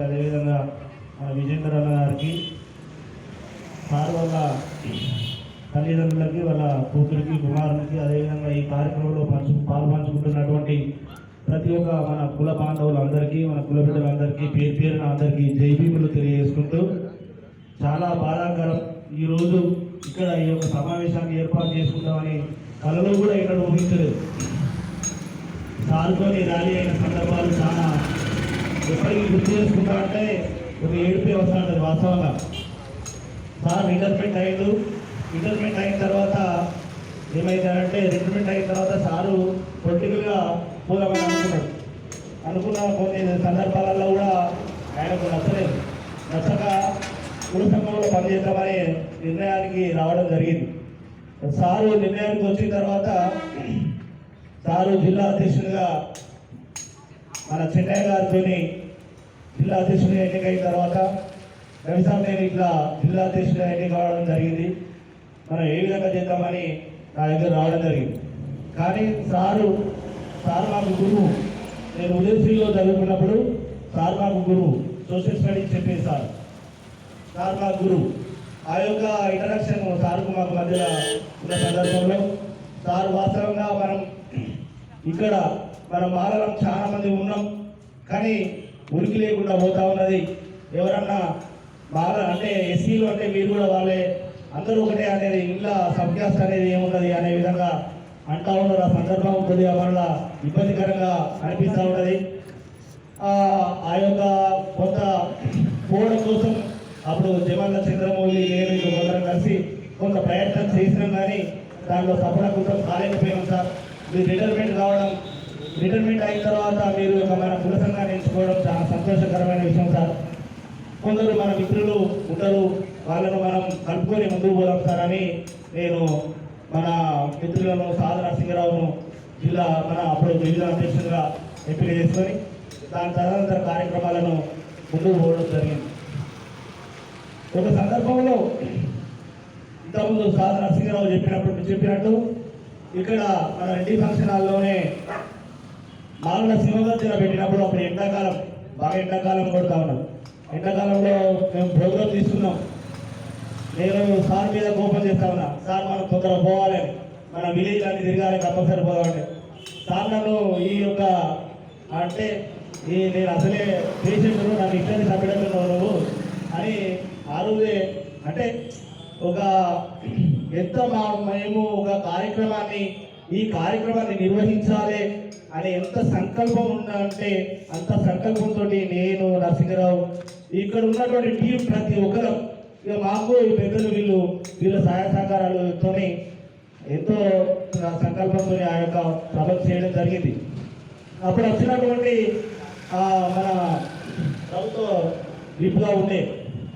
అదేవిధంగా మన విజేందర్ అన్న గారికి, సార్ వాళ్ళ తల్లిదండ్రులకి, వాళ్ళ కూతురికి, కుమారునికి, అదేవిధంగా ఈ కార్యక్రమంలో పాల్పంచుకుంటున్నటువంటి ప్రతి ఒక్క మన కుల బాంధవులందరికీ, మన కుల బిడ్డలందరికీ పేరు పేరున అందరికీ జైభీములు తెలియజేసుకుంటూ, చాలా బాధాకరం ఈరోజు ఇక్కడ ఈ యొక్క సమావేశాన్ని ఏర్పాటు చేసుకుంటామని కళలో కూడా ఇక్కడ ఊహించలేదు. సార్తోని ర్యాలీ అయిన సందర్భాలు చాలా ఎప్పటికీ గుర్తు చేసుకుంటామంటే ఒక ఏడుపే వస్తుంది వాస్తవంగా. సార్ రిటైర్మెంట్ అయిన తర్వాత ఏమైందంటే, రిటైర్మెంట్ అయిన తర్వాత సారు పొలిటికల్గా పోదామని అనుకున్న కొన్ని సందర్భాలలో కూడా ఆయనకు నచ్చక కుల సంఘంలో పనిచేద్దామనే నిర్ణయానికి రావడం జరిగింది. సారు నిర్ణయానికి వచ్చిన తర్వాత సారు జిల్లా అధ్యక్షుడిగా మన చెన్నయ్య గారితో జిల్లా అధ్యక్షుడిగా ఎన్నికైన తర్వాత రవిసార్ నేను ఇట్లా జిల్లా అధ్యక్షుడిగా ఎన్నిక కావడం జరిగింది, మనం ఏ విధంగా చేద్దామని నా దగ్గర రావడం జరిగింది. కానీ సార్ మాకు గురువు. నేను ఉదయశ్రీలో చదువుకున్నప్పుడు సార్ మాకు గురువు, సోషల్ స్టడీస్ చెప్పేది సార్ మాకు గురువు. ఆ యొక్క ఇంట్రడక్షన్ సార్కు మాకు మధ్యలో ఉన్న సందర్భంలో సార్ వాస్తవంగా ఇక్కడ మన మాలలం చాలా మంది ఉన్నాం, కానీ ఉనికి లేకుండా పోతా ఉన్నది. ఎవరన్నా బాగా అంటే ఎస్సీలు అంటే మీరు కూడా వాళ్ళే, అందరూ ఒకటే అనేది, ఇంట్లో సబ్కాస్ట్ అనేది ఏమున్నది అనే విధంగా అంటా ఉన్నారు. ఆ సందర్భం కొద్దిగా వల్ల ఇబ్బందికరంగా అనిపిస్తూ ఉన్నది. ఆ యొక్క కొంత పోవడం కోసం అప్పుడు జమల్ల చంద్రమౌళి నేను కొందరం కలిసి కొంత ప్రయత్నం చేసినాం, కానీ దానిలో సఫలీకృతం కాలేకపోయాం సార్. మీరు రిటైర్మెంట్ అయిన తర్వాత మీరు మన కుల సంఘాన్ని ఎంచుకోవడం చాలా సంతోషకరమైన విషయం సార్. కొందరు మన మిత్రులు ఉంటారు, వాళ్ళను మనం కలుపుకొని ముందుకు పోదాం సార్ అని నేను మన మిత్రులను సాధన సింగరావును జిల్లా అప్పుడు జిల్లా అధ్యక్షులుగా ఎంపిక చేసుకొని దాని తదనంతర కార్యక్రమాలను ముందుకు పోవడం జరిగింది. ఒక సందర్భంలో ఇంతకుముందు సాధన సింగరావు చెప్పినట్టు ఇక్కడ మన రెడ్డి ఫంక్షన్ హాల్లోనే మాలల సింహగర్జన పెట్టినప్పుడు అప్పుడు ఎండాకాలం కొడతా ఉన్నాం. ఎండాకాలంలో మేము ప్రోగ్రాం తీసుకున్నాం. నేను సార్ మీద కోపం చేస్తా ఉన్నా, సార్ మనం తొందరగా పోవాలని, మన విలేజ్ అన్ని తిరగాలి, కంపల్సరీ పోవాలంటే సార్ నన్ను ఈ యొక్క అంటే నేను అసలే పేషెంట్, నన్ను ఇక్కడిని చంపేటట్టున్నావు నువ్వు అని ఆ రోజే అంటే ఒక ఎంత మేము ఒక ఈ కార్యక్రమాన్ని నిర్వహించాలి అని ఎంత సంకల్పం ఉందంటే అంత సంకల్పంతో నేను నరసింహరావు ఇక్కడ ఉన్నటువంటి టీం ప్రతి ఒక్కరు ఇక మాకు ఈ పెద్దలు వీళ్ళ సహాయ సహకారాలతో ఎంతో సంకల్పంతో ఆ యొక్క సభ చేయడం జరిగింది. అప్పుడు వచ్చినటువంటి మన ప్రభుత్వ విప్గా ఉండే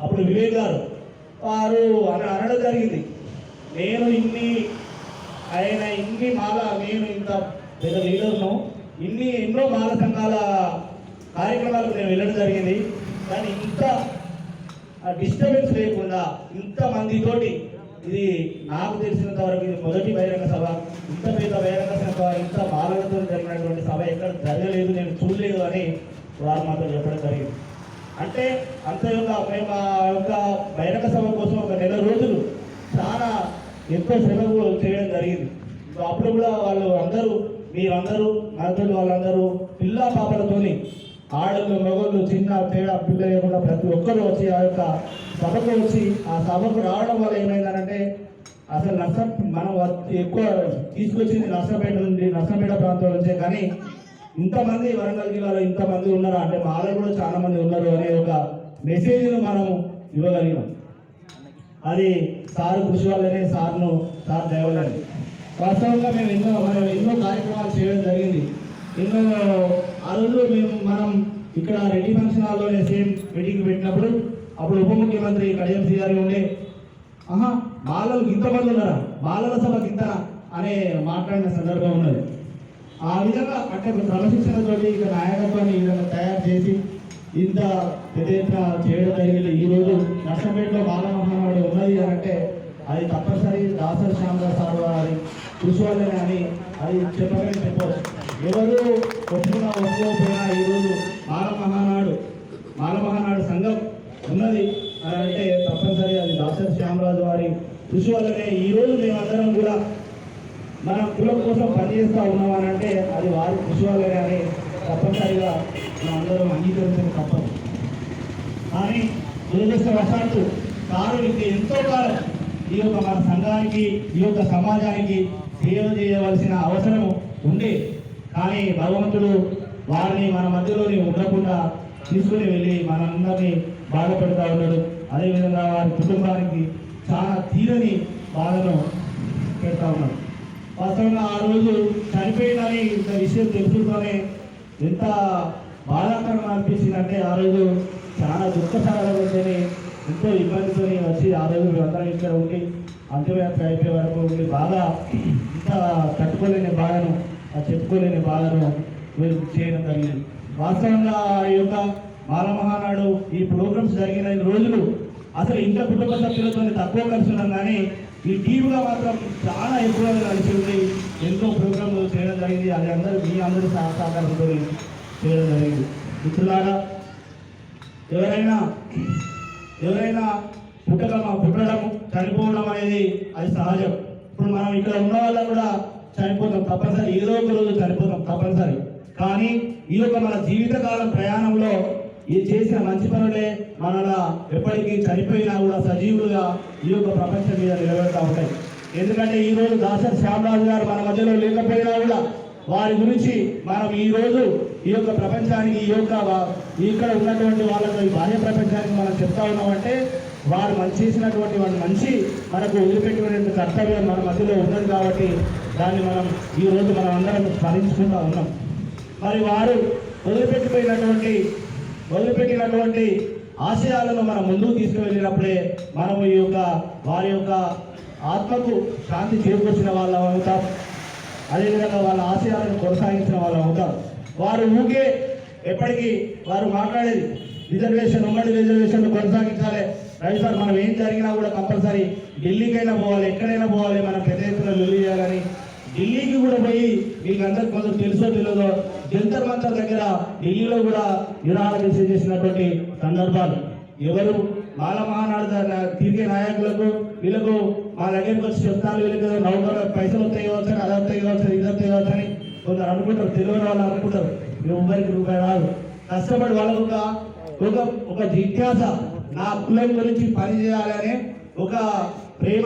అప్పుడు వివేక్ గారు వారు అనడం జరిగింది, నేను ఇన్ని ఇంత పెద్ద లీడర్ను, ఎన్నో మాల సంఘాల కార్యక్రమాలకు నేను వెళ్ళడం జరిగింది, కానీ ఇంత డిస్టర్బెన్స్ లేకుండా ఇంతమందితోటి ఇది నాకు తెలిసినంత వరకు ఇది మొదటి బహిరంగ సభ. ఇంత పెద్ద బహిరంగ సభ, ఇంత మాలలతో జరిగినటువంటి సభ ఎక్కడ జరగలేదు, నేను చూడలేదు అని వారు మాతో చెప్పడం జరిగింది. అంటే అంత మేము ఆ యొక్క బహిరంగ సభ కోసం ఒక నెల రోజులు చాలా ఎంతో శ్రమ చేయడం జరిగింది. అప్పుడు కూడా మీరందరూ మనతో వాళ్ళందరూ పిల్ల పాపలతోని, ఆడళ్ళు మగళ్ళు చిన్న తేడా పిల్ల లేకుండా ప్రతి ఒక్కరు వచ్చి ఆ యొక్క సభకు వచ్చి ఆ సభకు రావడం వల్ల ఏమైందనంటే అసలు మనం ఎక్కువ తీసుకొచ్చింది నర్సంపేట ప్రాంతం నుంచే, కానీ ఇంతమంది వరంగల్ జిల్లాలో ఇంతమంది ఉన్నారా అంటే మాలో కూడా చాలా మంది ఉన్నారు అనే ఒక మెసేజ్ను మనం ఇవ్వగలిగినాం. అది సార్ కృషి వల్లనే, సార్ దయవల్లని. వాస్తవంగా మేము ఎన్నో కార్యక్రమాలు చేయడం జరిగింది. ఆ రోజు మనం ఇక్కడ రెడ్డి ఫంక్షన్ హాల్లోనే సేమ్ మీటింగ్ పెట్టినప్పుడు అప్పుడు ఉప ముఖ్యమంత్రి కడియం శ్రీగారి ఉండే, మాలలు ఇంతమంది ఉన్నారా, మాలల సభకి ఇంత అనే మాట్లాడిన సందర్భం ఉన్నది. ఆ విధంగా అంటే క్రమశిక్షణతోటి ఇక నాయకత్వాన్ని ఈ విధంగా తయారు చేసి ఇంత పెద్ద ఎత్తున చేయడం జరిగింది. ఈరోజు నర్సంపేటలో బాలమహానాడు ఉన్నది అంటే అది తప్పనిసరి దాసరి శ్యామరావు సార్ వారి కృషి వల్లనే అని అది చెప్పవచ్చు. ఎవరు ఒప్పుకున్నా ఒప్పుకోకపోయినా ఈరోజు బాలమహానాడు మాలమహానాడు సంఘం ఉన్నది అని అంటే తప్పనిసరి అది డాక్టర్ శ్యామరాజు వారి కృషి వల్లనే ఈరోజు మేమందరం కూడా మన కులం కోసం పనిచేస్తూ ఉన్నాం అని అంటే అది వారి కృషి వల్లనే అని తప్పనిసరిగా మనందరం అంగీకరించడం తప్పదు. కానీ దురదృష్టవశాత్తు కారు ఇది ఎంతో కాలం ఈ యొక్క మన సంఘానికి ఈ యొక్క సమాజానికి సేవ చేయవలసిన అవసరం ఉండే, కానీ భగవంతుడు వారిని మన మధ్యలోని ఉండకుండా తీసుకుని వెళ్ళి మనందరినీ బాధపెడతా ఉన్నాడు. అదేవిధంగా వారి కుటుంబానికి చాలా తీరని బాధను పెడతా ఉన్నాడు. వాస్తవంగా ఆ రోజు చనిపోయిందని ఇంత విషయం తెలుసుకుంటూనే ఎంత బాధాకరంగా అనిపించిందంటే ఆ రోజు చాలా దుఃఖసాగరంతోనే ఎంతో ఇబ్బందితో వచ్చి ఆ రోజు మేమందరం ఇక్కడ ఉండి అంత్యవ్యాప్తి అయిపోయే వరకు ఉండి బాగా ఇంత తట్టుకోలేని బాధను చెప్పుకోలేని బాధను వీళ్ళు చేయడం జరిగింది. వాస్తవంగా ఈ యొక్క మాలమహానాడు ఈ ప్రోగ్రామ్స్ జరిగిన రోజులు అసలు ఇంత కుటుంబ సభ్యులతో తక్కువ ఖర్చు ఉన్నాం, కానీ ఈ టీవీగా మాత్రం చాలా ఎక్కువగా కలిసి ఉంది. ఎంతో ప్రోగ్రాంలు చేయడం జరిగింది. అది మీ అందరూ సహకారంతో చేయడం జరిగింది. మిత్రులారా, ఎవరైనా పుట్టడం చనిపోవడం అనేది అది సహజం. ఇప్పుడు మనం ఇక్కడ ఉన్న వాళ్ళ కూడా చనిపోతాం తప్పనిసరి, ఏదో ఒక రోజు చనిపోతాం తప్పనిసరి. కానీ ఈ యొక్క మన జీవితకాలం ప్రయాణంలో ఈ చేసిన మంచి పనులే మనలా ఎప్పటికీ చనిపోయినా కూడా సజీవులుగా ఈ యొక్క ప్రపంచం మీద నిలబెడతా ఉంటాయి. ఎందుకంటే ఈరోజు దాసరి శ్యామరాజు గారు మన మధ్యలో లేకపోయినా కూడా వారి గురించి మనం ఈరోజు ఈ యొక్క ప్రపంచానికి ఈ యొక్క ఇక్కడ ఉన్నటువంటి వాళ్ళతో ఈ బాహ్య ప్రపంచానికి మనం చెప్తా ఉన్నామంటే వారు మంచి చేసినటువంటి వాడు మంచి మనకు వదిలిపెట్టినటువంటి కర్తవ్యం మన మధ్యలో ఉన్నది కాబట్టి దాన్ని మనం ఈరోజు మనం అందరం స్మరించుకుంటూ ఉన్నాం. మరి వారు వదిలిపెట్టినటువంటి ఆశయాలను మనం ముందుకు తీసుకువెళ్ళినప్పుడే మనము ఈ యొక్క వారి యొక్క ఆత్మకు శాంతి చేకూర్చిన వాళ్ళం అవుతాం. అదేవిధంగా వాళ్ళ ఆశయాలను కొనసాగించిన వాళ్ళం అవుతాం. వారు ఊకే ఎప్పటికీ వారు మాట్లాడేది ఉమ్మడి రిజర్వేషన్ కొనసాగించాలి. రవి సార్, మనం ఏం జరిగినా కూడా కంపల్సరీ ఢిల్లీకైనా పోవాలి, ఎక్కడైనా పోవాలి, మనం పెద్ద ఎత్తున లొల్లి చేయాలని ఢిల్లీకి కూడా పోయి మీకు అందరికి కొంచెం తెలుసో తెలియదో జంతర్ మంతర్ దగ్గర ఢిల్లీలో కూడా నిరాహార దీక్ష చేసినటువంటి సందర్భాలు. ఎవరు మాలమహానాడు తిరిగే నాయకులకు వీళ్ళకు మా దగ్గరికి వచ్చి చెప్తాను, వీళ్ళకి నౌకర్ల పైసలు వస్తాయి కావచ్చు, అది వస్తాయి కావచ్చు, ఇది వస్తాయి కావచ్చు అని కొందరు అనుకుంటారు. తెలియని వాళ్ళు అనుకుంటారు ఎవరికి రూపాయి రాదు. కష్టపడి వాళ్ళకు ఒక జిజ్ఞాస, నా కులం గురించి పని చేయాలనే ఒక ప్రేమ,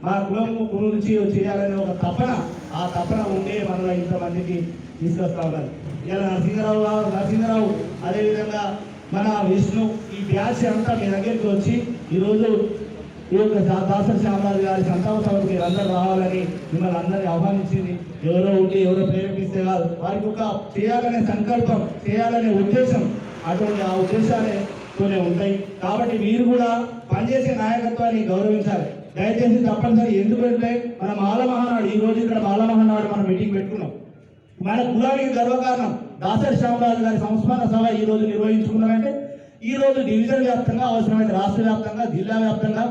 మా కులం గురించి చేయాలనే ఒక తపన, ఆ తపన ఉండే మనలో ఇంతమందికి తీసుకొస్తా ఉన్నారు. ఇలా నరసింహరావు అదేవిధంగా మన విష్ణు, ఈ బ్యాచ్ అంతా మీ దగ్గరికి వచ్చి ఈరోజు ఈ యొక్క దాసరి శ్యామరాజు గారి సంతాప సభకు మీరు అందరూ రావాలని మిమ్మల్ని అందరినీ ఆహ్వానించింది. ఎవరో ఉండి ఎవరో ప్రేరేపిస్తే కాదు, వారికి ఒక చేయాలనే సంకల్పం, చేయాలనే ఉద్దేశం, అటువంటి ఆ ఉద్దేశాలతోనే ఉంటాయి. కాబట్టి మీరు కూడా పనిచేసే నాయకత్వాన్ని గౌరవించాలి. దయచేసి తప్పనిసరి, ఎందుకంటే మన మాలమహానాడు ఈ రోజు ఇక్కడ మాలమహానాడు మనం మీటింగ్ పెట్టుకున్నాం. మన కులానికి గర్వకారణం దాసరి శ్యామరాజు గారి సంస్మరణ సభ ఈ రోజు నిర్వహించుకున్నారంటే ఈ రోజు డివిజన్ వ్యాప్తంగా, అవసరమైతే రాష్ట్ర వ్యాప్తంగా, జిల్లా వ్యాప్తంగా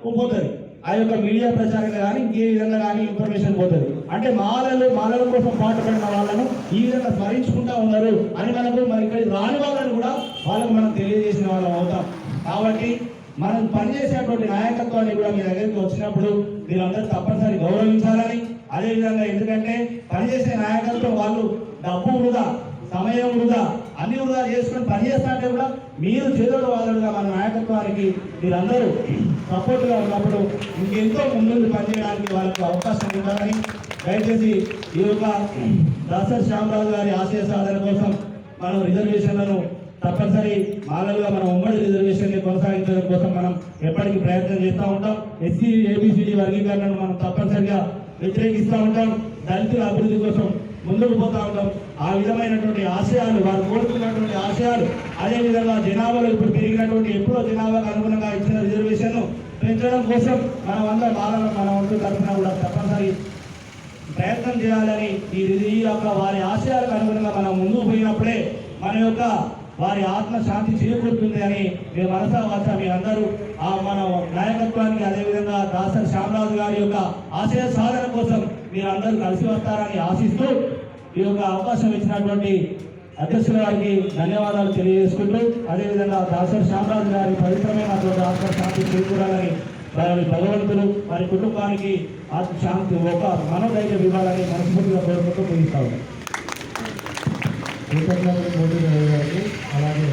పోతుంది. ఆ యొక్క మీడియా ప్రచారంగా కానీ ఇంకే విధంగా కానీ ఇన్ఫర్మేషన్ పోతుంది. అంటే మాలల కోసం పాటుపడిన వాళ్ళను ఈ విధంగా స్మరించుకుంటా ఉన్నారు అని మనకు మరి ఇక్కడ రాని వాళ్ళని కూడా వాళ్ళకు మనం తెలియజేసిన వాళ్ళం అవుతాం. కాబట్టి మనం పనిచేసేటువంటి నాయకత్వాన్ని కూడా మీ దగ్గరికి వచ్చినప్పుడు మీరందరూ తప్పనిసరి గౌరవించాలని, అదేవిధంగా ఎందుకంటే పనిచేసే నాయకత్వం వాళ్ళు డబ్బు వృధా, సమయం వృధా, అన్ని వృధా చేసుకొని పనిచేస్తుంటే కూడా మీరు చేదోడు వాదోడుగా మన నాయకత్వానికి మీరందరూ సపోర్ట్గా ఉన్నప్పుడు ఇంకెంతో ముందు పనిచేయడానికి వాళ్ళకు అవకాశం ఉండాలని దయచేసి ఈ యొక్క దాసరి శ్యామరాజు గారి ఆశయ సాధన కోసం మనం రిజర్వేషన్లను తప్పనిసరి మాలలుగా మనం ఉమ్మడి రిజర్వేషన్ కొనసాగించడం కోసం మనం ఎప్పటికీ ప్రయత్నం చేస్తూ ఉంటాం. ఎస్సీ ఏబిసిడి వర్గీకరణను మనం తప్పనిసరిగా వ్యతిరేకిస్తూ ఉంటాం. దళితుల అభివృద్ధి కోసం ముందుకు పోతూ ఉంటాం. ఆ విధమైనటువంటి ఆశయాలు, వారు కోరుకున్నటువంటి ఆశయాలు, అదేవిధంగా జనాభాలో ఇప్పుడు పెరిగినటువంటి ఎప్పుడో జనాభాకు అనుగుణంగా ఇచ్చిన రిజర్వేషన్ను పెంచడం కోసం మనం అందరం మన వంతు తరఫున కూడా తప్పనిసరి ప్రయత్నం చేయాలని, ఈ యొక్క వారి ఆశయాలకు అనుగుణంగా మనం ముందుకు పోయినప్పుడే మన యొక్క వారి ఆత్మ శాంతి చేకూరుతుంది అని మీ మనసా వాచ మీ అందరూ మన నాయకత్వానికి, అదేవిధంగా దాసరి శ్యామరాజు గారి యొక్క ఆశయ సాధన కోసం మీరు అందరూ కలిసి వస్తారని ఆశిస్తూ ఈ యొక్క అవకాశం ఇచ్చినటువంటి అధ్యక్షుల వారికి ధన్యవాదాలు తెలియజేసుకుంటూ అదేవిధంగా దాసరి శ్యామరాజు గారి పవిత్రమైనటువంటి ఆత్మశాంతి చేకూరాలని వారి భగవంతుడు వారి కుటుంబానికి శాంతి ఒక మనోధైర్యం ఇవ్వాలని మనస్ఫూర్తిగా కోరుకుంటూ ముగిస్తా ఉన్నాం. కృతజ్ఞతలు మోదీ గారికి అలాగే